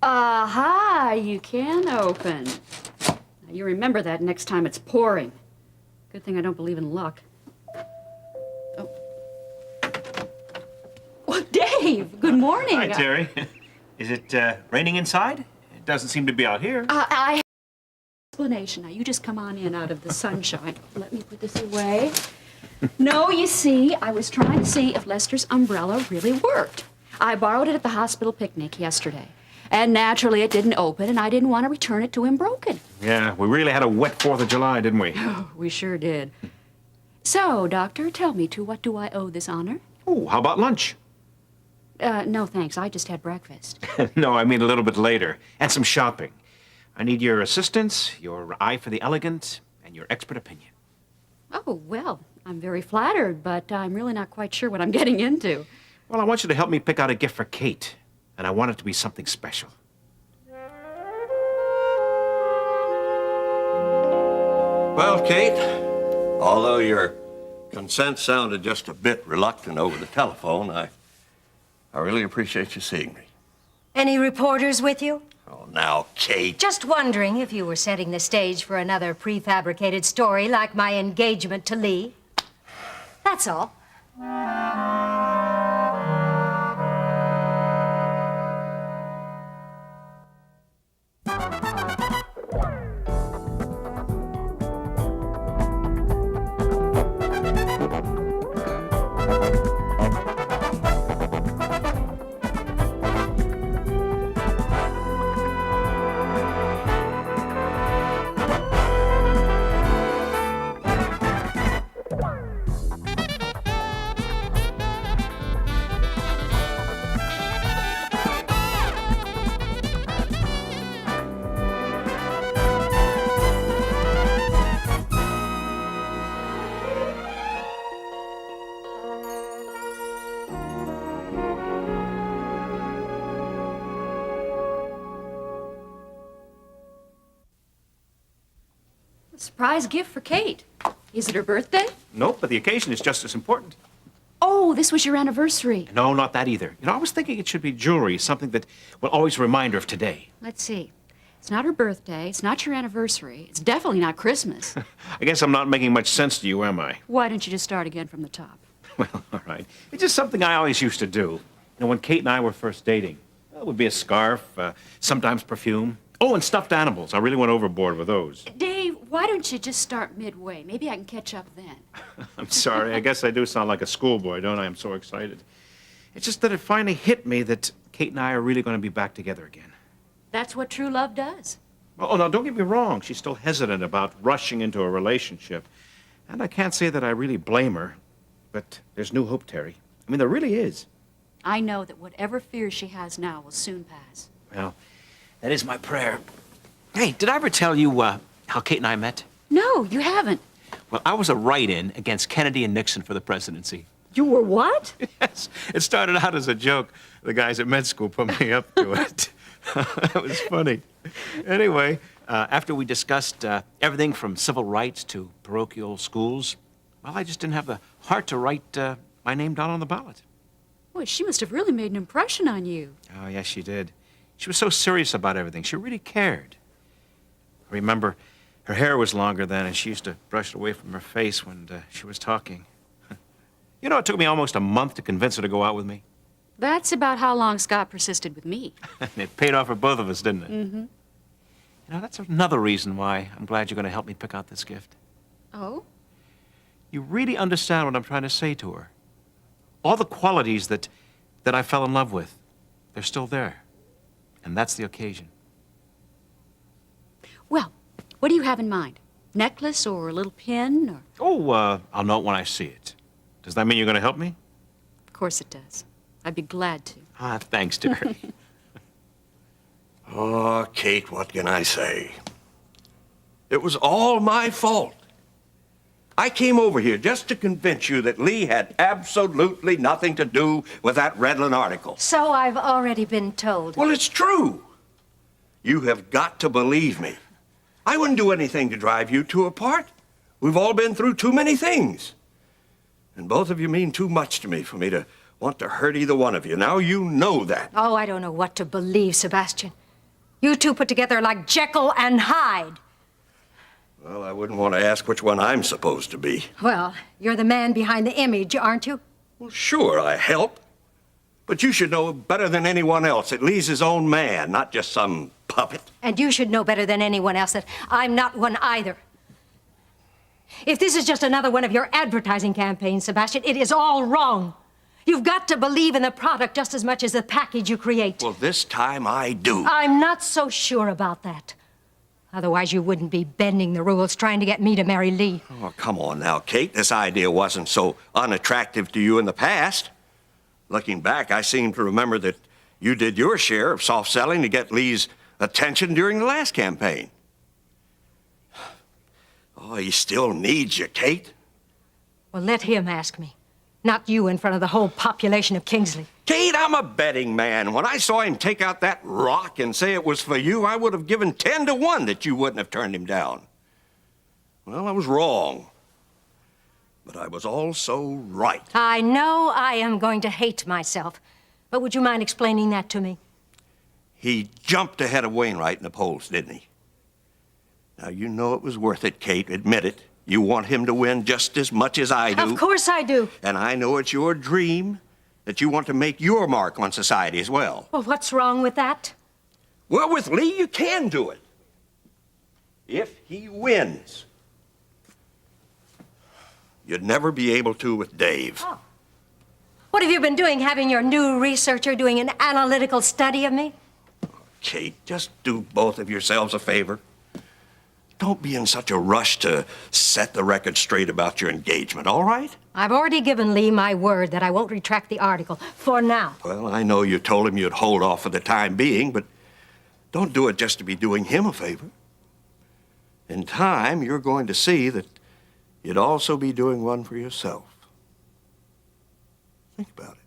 Aha, you can open. Now, you remember that next time it's pouring. Good thing I don't believe in luck. Oh. Well, Dave, good morning. Hi, Terry. Is it raining inside? It doesn't seem to be out here. I have an explanation. Now, you just come on in out of the sunshine. Let me put this away. No, you see, I was trying to see if Lester's umbrella really worked. I borrowed it at the hospital picnic yesterday. And naturally, it didn't open, and I didn't want to return it to him broken. Yeah, we really had a wet 4th of July, didn't we? Oh, we sure did. So, Doctor, tell me, to what do I owe this honor? Oh, how about lunch? No, thanks. I just had breakfast. No, I mean a little bit later. And some shopping. I need your assistance, your eye for the elegant, and your expert opinion. Oh, well, I'm very flattered, but I'm really not quite sure what I'm getting into. Well, I want you to help me pick out a gift for Kate. And I want it to be something special. Well, Kate, although your consent sounded just a bit reluctant over the telephone, I really appreciate you seeing me. Any reporters with you? Oh, now, Kate. Just wondering if you were setting the stage for another prefabricated story like my engagement to Lee. That's all. A surprise gift for Kate. Is it her birthday? Nope, but the occasion is just as important. Oh, this was your anniversary. No, not that either. You know, I was thinking it should be jewelry, something that will always remind her of today. Let's see. It's not her birthday. It's not your anniversary. It's definitely not Christmas. I guess I'm not making much sense to you, am I? Why don't you just start again from the top? Well, all right. It's just something I always used to do. You know, when Kate and I were first dating, it would be a scarf, sometimes perfume. Oh, and stuffed animals. I really went overboard with those. Dave, why don't you just start midway? Maybe I can catch up then. I'm sorry. I guess I do sound like a schoolboy, don't I? I'm so excited. It's just that it finally hit me that Kate and I are really going to be back together again. That's what true love does. Oh, now, don't get me wrong. She's still hesitant about rushing into a relationship. And I can't say that I really blame her. But there's new hope, Terry. I mean, there really is. I know that whatever fears she has now will soon pass. Well, that is my prayer. Hey, did I ever tell you how Kate and I met? No, you haven't. Well, I was a write-in against Kennedy and Nixon for the presidency. You were what? Yes, it started out as a joke. The guys at med school put me up to it. It was funny. Anyway, after we discussed everything from civil rights to parochial schools, well, I just didn't have the heart to write my name down on the ballot. Boy, she must have really made an impression on you. Oh, yes, she did. She was so serious about everything. She really cared. I remember her hair was longer then, and she used to brush it away from her face when she was talking. You know, it took me almost a month to convince her to go out with me. That's about how long Scott persisted with me. And it paid off for both of us, didn't it? Mm-hmm. You know, that's another reason why I'm glad you're going to help me pick out this gift. Oh? You really understand what I'm trying to say to her. All the qualities that I fell in love with, they're still there. And that's the occasion. Well, what do you have in mind? Necklace or a little pin or... Oh, I'll know it when I see it. Does that mean you're going to help me? Of course it does. I'd be glad to. Ah, thanks, Terry. Oh, Kate, what can I say? It was all my fault. I came over here just to convince you that Lee had absolutely nothing to do with that Redland article. So I've already been told. Well, it's true. You have got to believe me. I wouldn't do anything to drive you two apart. We've all been through too many things. And both of you mean too much to me for me to want to hurt either one of you. Now you know that. Oh, I don't know what to believe, Sebastian. You two put together like Jekyll and Hyde. Well, I wouldn't want to ask which one I'm supposed to be. Well, you're the man behind the image, aren't you? Well, sure, I help. But you should know better than anyone else that Lee's his own man, not just some puppet. And you should know better than anyone else that I'm not one either. If this is just another one of your advertising campaigns, Sebastian, it is all wrong. You've got to believe in the product just as much as the package you create. Well, this time I do. I'm not so sure about that. Otherwise, you wouldn't be bending the rules trying to get me to marry Lee. Oh, come on now, Kate. This idea wasn't so unattractive to you in the past. Looking back, I seem to remember that you did your share of soft selling to get Lee's attention during the last campaign. Oh, he still needs you, Kate. Well, let him ask me, not you in front of the whole population of Kingsley. Kate, I'm a betting man. When I saw him take out that rock and say it was for you, I would have given 10 to 1 that you wouldn't have turned him down. Well, I was wrong. But I was also right. I know I am going to hate myself, but would you mind explaining that to me? He jumped ahead of Wainwright in the polls, didn't he? Now, you know it was worth it, Kate. Admit it. You want him to win just as much as I do. Of course I do. And I know it's your dream that you want to make your mark on society as well. Well, what's wrong with that? Well, with Lee, you can do it. If he wins. You'd never be able to with Dave. Oh. What have you been doing, having your new researcher doing an analytical study of me? Kate, just do both of yourselves a favor. Don't be in such a rush to set the record straight about your engagement, all right? I've already given Lee my word that I won't retract the article, for now. Well, I know you told him you'd hold off for the time being, but don't do it just to be doing him a favor. In time, you're going to see that you'd also be doing one for yourself. Think about it.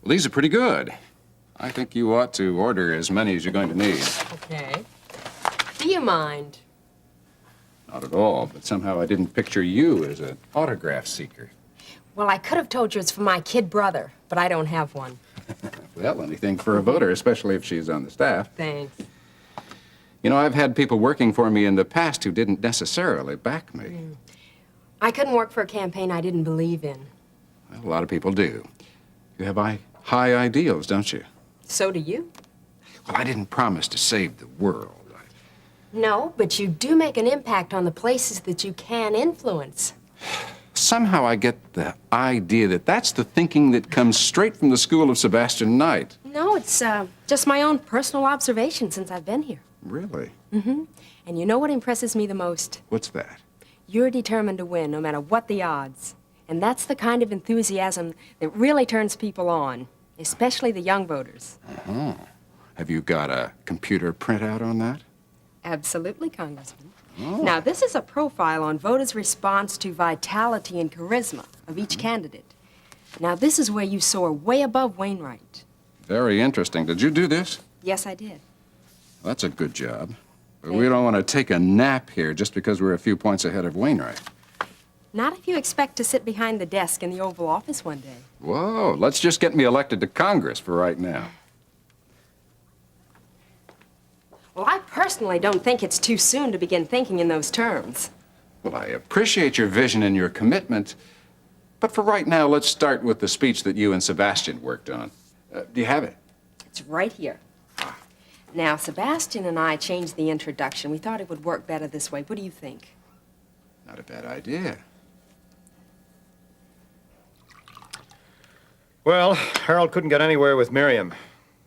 Well, these are pretty good. I think you ought to order as many as you're going to need. Okay. Do you mind? Not at all, but somehow I didn't picture you as an autograph seeker. Well, I could have told you it's for my kid brother, but I don't have one. Well, anything for a voter, especially if she's on the staff. Thanks. You know, I've had people working for me in the past who didn't necessarily back me. I couldn't work for a campaign I didn't believe in. Well, a lot of people do. You have high ideals, don't you? So do you. Well, I didn't promise to save the world. No, but you do make an impact on the places that you can influence. Somehow I get the idea that that's the thinking that comes straight from the school of Sebastian Knight. No, it's just my own personal observation since I've been here. Really? Mm-hmm. And you know what impresses me the most? What's that? You're determined to win, no matter what the odds. And that's the kind of enthusiasm that really turns people on, especially the young voters. Uh-huh. Have you got a computer printout on that? Absolutely, Congressman. Oh. Now, this is a profile on voters' response to vitality and charisma of each candidate. Now, this is where you soar way above Wainwright. Very interesting. Did you do this? Yes, I did. That's a good job. But we don't want to take a nap here just because we're a few points ahead of Wainwright. Not if you expect to sit behind the desk in the Oval Office one day. Whoa, let's just get me elected to Congress for right now. Well, I personally don't think it's too soon to begin thinking in those terms. Well, I appreciate your vision and your commitment, but for right now, let's start with the speech that you and Sebastian worked on. Do you have it? It's right here. Now, Sebastian and I changed the introduction. We thought it would work better this way. What do you think? Not a bad idea. Well, Harold couldn't get anywhere with Miriam.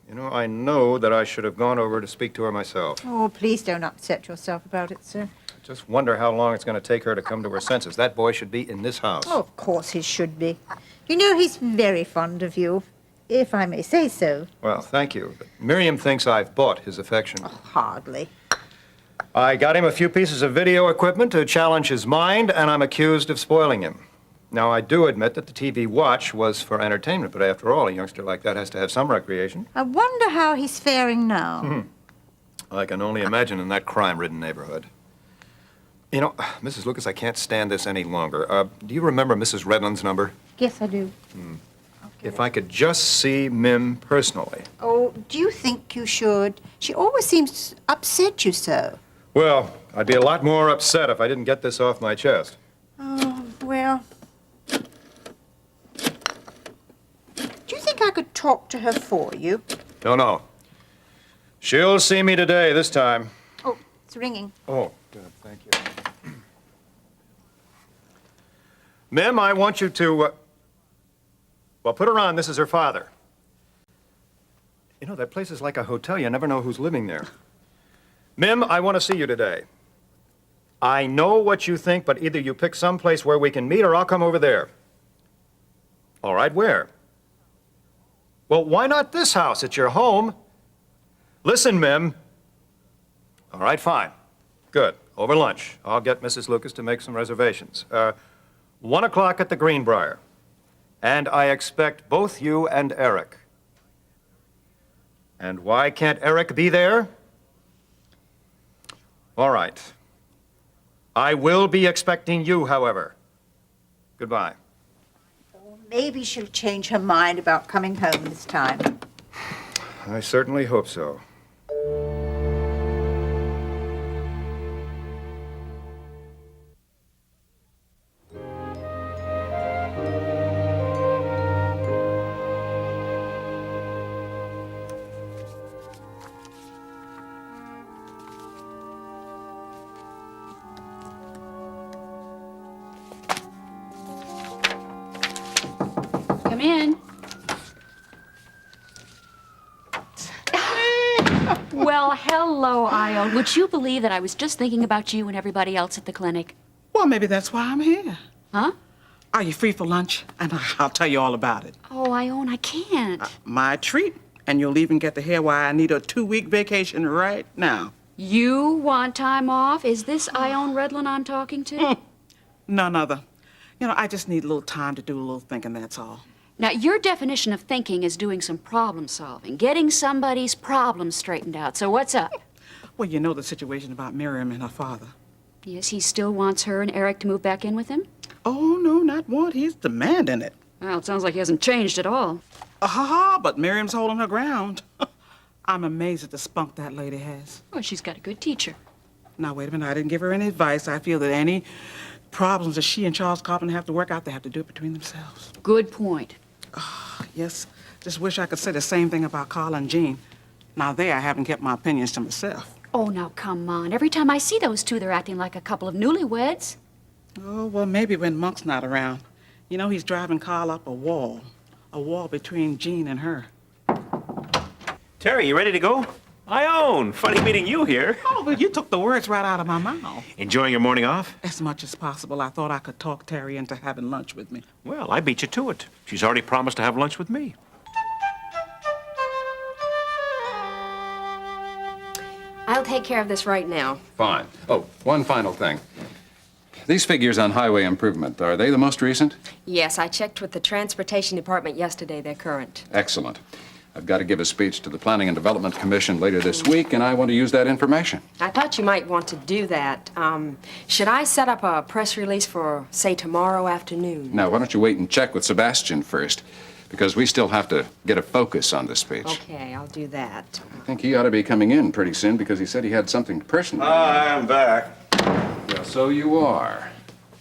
You know, I know that I should have gone over to speak to her myself. Oh, please don't upset yourself about it, sir. I just wonder how long it's going to take her to come to her senses. That boy should be in this house. Oh, of course he should be. You know, he's very fond of you, if I may say so. Well, thank you. But Miriam thinks I've bought his affection. Oh, hardly. I got him a few pieces of video equipment to challenge his mind, and I'm accused of spoiling him. Now, I do admit that the TV watch was for entertainment, but after all, a youngster like that has to have some recreation. I wonder how he's faring now. I can only imagine in that crime-ridden neighborhood. You know, Mrs. Lucas, I can't stand this any longer. Do you remember Mrs. Redland's number? Yes, I do. If I could just see Mim personally. Oh, do you think you should? She always seems to upset you so. Well, I'd be a lot more upset if I didn't get this off my chest. Oh, well. Do you think I could talk to her for you? No. She'll see me today, this time. Oh, it's ringing. Oh, good, thank you. Mim, I want you to, well, put her on. This is her father. You know, that place is like a hotel. You never know who's living there. Mim, I want to see you today. I know what you think, but either you pick some place where we can meet or I'll come over there. All right, where? Well, why not this house? It's your home. Listen, Mim. All right, fine. Good. Over lunch. I'll get Mrs. Lucas to make some reservations. 1 o'clock at the Greenbrier. And I expect both you and Eric. And why can't Eric be there? All right. I will be expecting you, however. Goodbye. Maybe she'll change her mind about coming home this time. I certainly hope so. Come in. Well, hello, Ione. Would you believe that I was just thinking about you and everybody else at the clinic? Well, maybe that's why I'm here. Huh? Are you free for lunch? And I'll tell you all about it. Oh, Ione, I can't. My treat. And you'll even get to hear why I need a 2-week vacation right now. You want time off? Is this Ione Redland I'm talking to? None other. You know, I just need a little time to do a little thinking, that's all. Now, your definition of thinking is doing some problem solving, getting somebody's problems straightened out. So what's up? Well, you know the situation about Miriam and her father. Yes, he still wants her and Eric to move back in with him? Oh, no, not want. He's demanding it. Well, it sounds like he hasn't changed at all. But Miriam's holding her ground. I'm amazed at the spunk that lady has. Well, she's got a good teacher. Now, wait a minute. I didn't give her any advice. I feel that any problems that she and Charles Carpenter have to work out, they have to do it between themselves. Good point. Yes, just wish I could say the same thing about Carl and Jean. Now there, I haven't kept my opinions to myself. Oh, now come on. Every time I see those two, they're acting like a couple of newlyweds. Oh, well, maybe when Monk's not around. You know, he's driving Carl up a wall between Jean and her. Terry, you ready to go? Ione, funny meeting you here. Oh, but you took the words right out of my mouth. Enjoying your morning off? As much as possible, I thought I could talk Terry into having lunch with me. Well, I beat you to it. She's already promised to have lunch with me. I'll take care of this right now. Fine. Oh, one final thing. These figures on highway improvement, are they the most recent? Yes, I checked with the Transportation Department yesterday. They're current. Excellent. I've got to give a speech to the Planning and Development Commission later this week, and I want to use that information. I thought you might want to do that. Should I set up a press release for, say, tomorrow afternoon? Now, why don't you wait and check with Sebastian first, because we still have to get a focus on the speech. Okay, I'll do that. I think he ought to be coming in pretty soon, because he said he had something personal. I'm back. Well, so you are.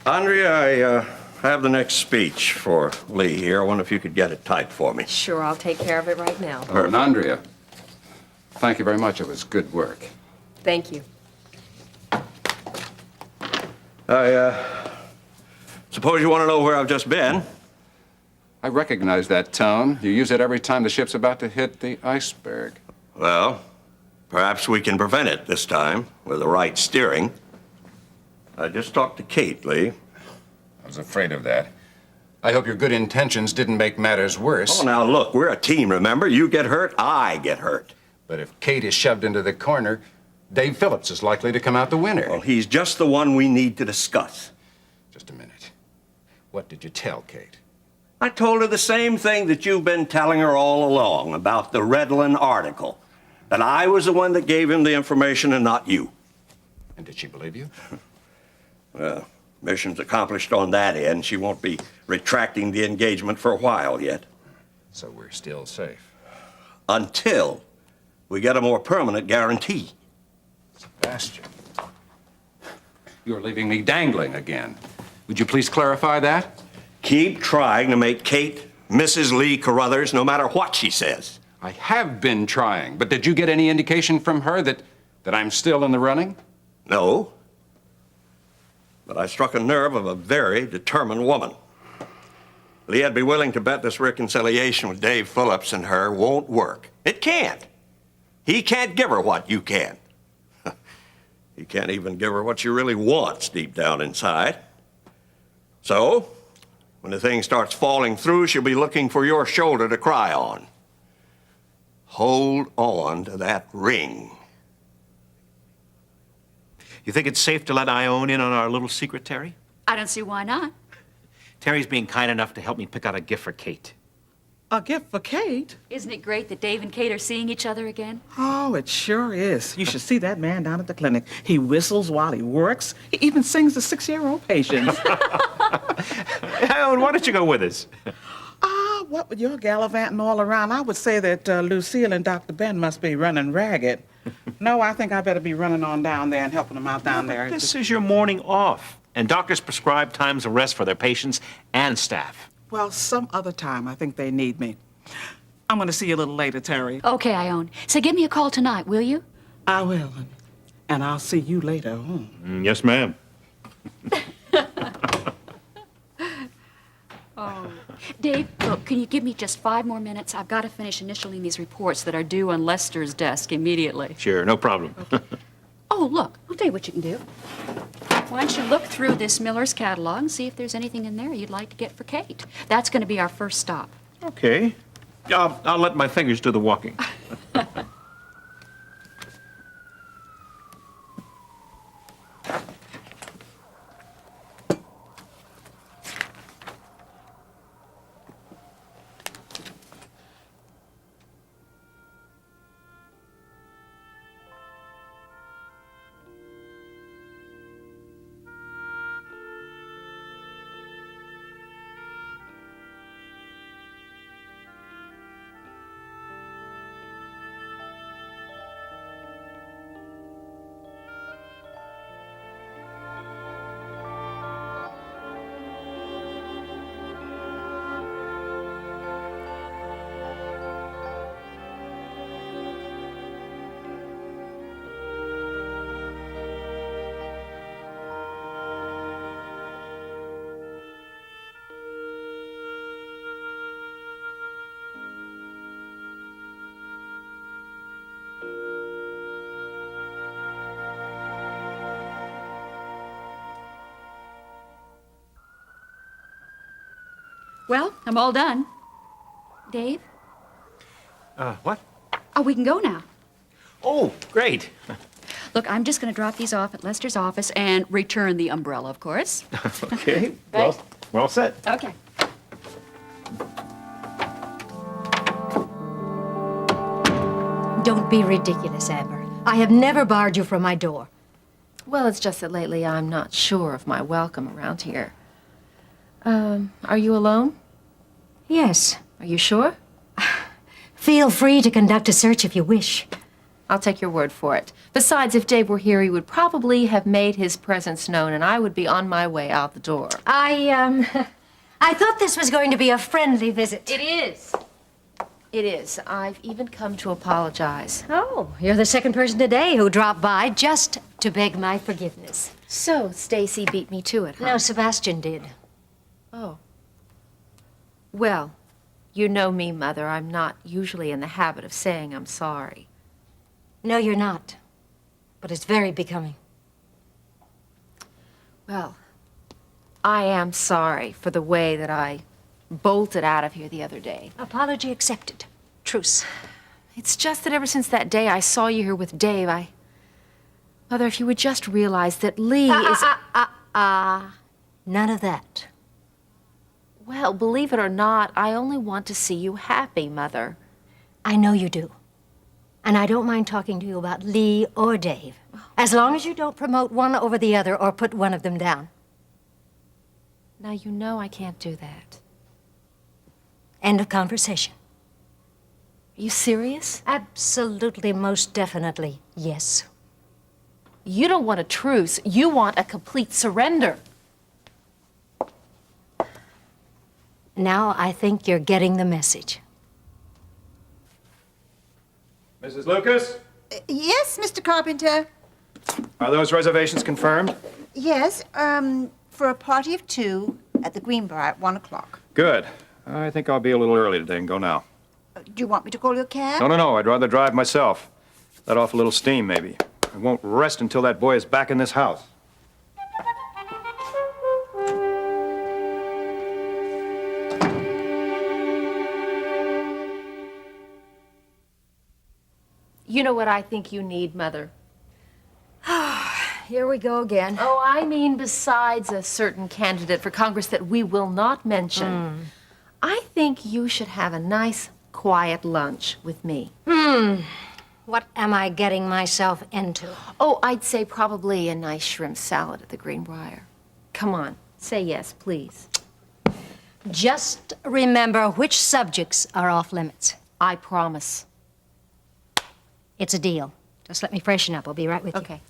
Andrea, I have the next speech for Lee here. I wonder if you could get it typed for me. Sure, I'll take care of it right now. Oh, and Andrea, thank you very much. It was good work. Thank you. I suppose you want to know where I've just been. I recognize that tone. You use it every time the ship's about to hit the iceberg. Well, perhaps we can prevent it this time with the right steering. I just talked to Kate, Lee. I was afraid of that. I hope your good intentions didn't make matters worse. Oh, now look, we're a team, remember? You get hurt, I get hurt. But if Kate is shoved into the corner, Dave Phillips is likely to come out the winner. Well, he's just the one we need to discuss. Just a minute. What did you tell Kate? I told her the same thing that you've been telling her all along about the Redland article. That I was the one that gave him the information and not you. And did she believe you? Well, mission's accomplished on that end. She won't be retracting the engagement for a while yet. So we're still safe. Until we get a more permanent guarantee. Sebastian, you're leaving me dangling again. Would you please clarify that? Keep trying to make Kate Mrs. Lee Carruthers, no matter what she says. I have been trying, but did you get any indication from her that I'm still in the running? No. But I struck a nerve of a very determined woman. Lee, I'd be willing to bet this reconciliation with Dave Phillips and her won't work. It can't. He can't give her what you can. He can't even give her what she really wants deep down inside. So, when the thing starts falling through, she'll be looking for your shoulder to cry on. Hold on to that ring. You think it's safe to let Ione in on our little secret, Terry? I don't see why not. Terry's being kind enough to help me pick out a gift for Kate. A gift for Kate? Isn't it great that Dave and Kate are seeing each other again? Oh, it sure is. You should see that man down at the clinic. He whistles while he works. He even sings to 6-year-old patients. Ione, why don't you go with us? What with your gallivanting all around, I would say that Lucille and Dr. Ben must be running ragged. No, I think I better be running on down there and helping them out down there. This is your morning off, and doctors prescribe times of rest for their patients and staff. Well, some other time I think they need me. I'm going to see you a little later, Terry. Okay, Ione. So give me a call tonight, will you? I will. And I'll see you later on. Yes, ma'am. Dave, look, can you give me just 5 more minutes? I've got to finish initialing these reports that are due on Lester's desk immediately. Sure, no problem. Oh, look, I'll tell you what you can do. Why don't you look through this Miller's catalog and see if there's anything in there you'd like to get for Kate? That's going to be our first stop. Okay. I'll let my fingers do the walking. Well, I'm all done. Dave? What? Oh, we can go now. Oh, great. Look, I'm just going to drop these off at Lester's office and return the umbrella, of course. Okay. Right. Well set. Okay. Don't be ridiculous, Amber. I have never barred you from my door. Well, it's just that lately I'm not sure of my welcome around here. Are you alone? Yes. Are you sure? Feel free to conduct a search if you wish. I'll take your word for it. Besides, if Dave were here, he would probably have made his presence known, and I would be on my way out the door. I thought this was going to be a friendly visit. It is. It is. I've even come to apologize. Oh, you're the second person today who dropped by just to beg my forgiveness. So, Stacy beat me to it, huh? No, Sebastian did. Oh. Well, you know me, Mother. I'm not usually in the habit of saying I'm sorry. No, you're not. But it's very becoming. Well, I am sorry for the way that I bolted out of here the other day. Apology accepted. Truce. It's just that ever since that day I saw you here with Dave, Mother, if you would just realize that Lee is... None of that. Well, believe it or not, I only want to see you happy, Mother. I know you do. And I don't mind talking to you about Lee or Dave, as long as you don't promote one over the other or put one of them down. Now, you know I can't do that. End of conversation. Are you serious? Absolutely, most definitely, yes. You don't want a truce. You want a complete surrender. Now I think you're getting the message. Mrs. Lucas, Yes, Mr. Carpenter. are those reservations confirmed? Yes, for a party of 2 at the Greenbrier at 1 o'clock. Good. I think I'll be a little early today and go now. Do you want me to call your cab? No. I'd rather drive myself. Let off a little steam, maybe. I won't rest until that boy is back in this house. You know what I think you need, Mother? Here we go again. Oh, I mean, besides a certain candidate for Congress that we will not mention, I think you should have a nice, quiet lunch with me. What am I getting myself into? Oh, I'd say probably a nice shrimp salad at the Greenbrier. Come on, say yes, please. Just remember which subjects are off limits. I promise. It's a deal. Just let me freshen up. I'll be right with you. Okay.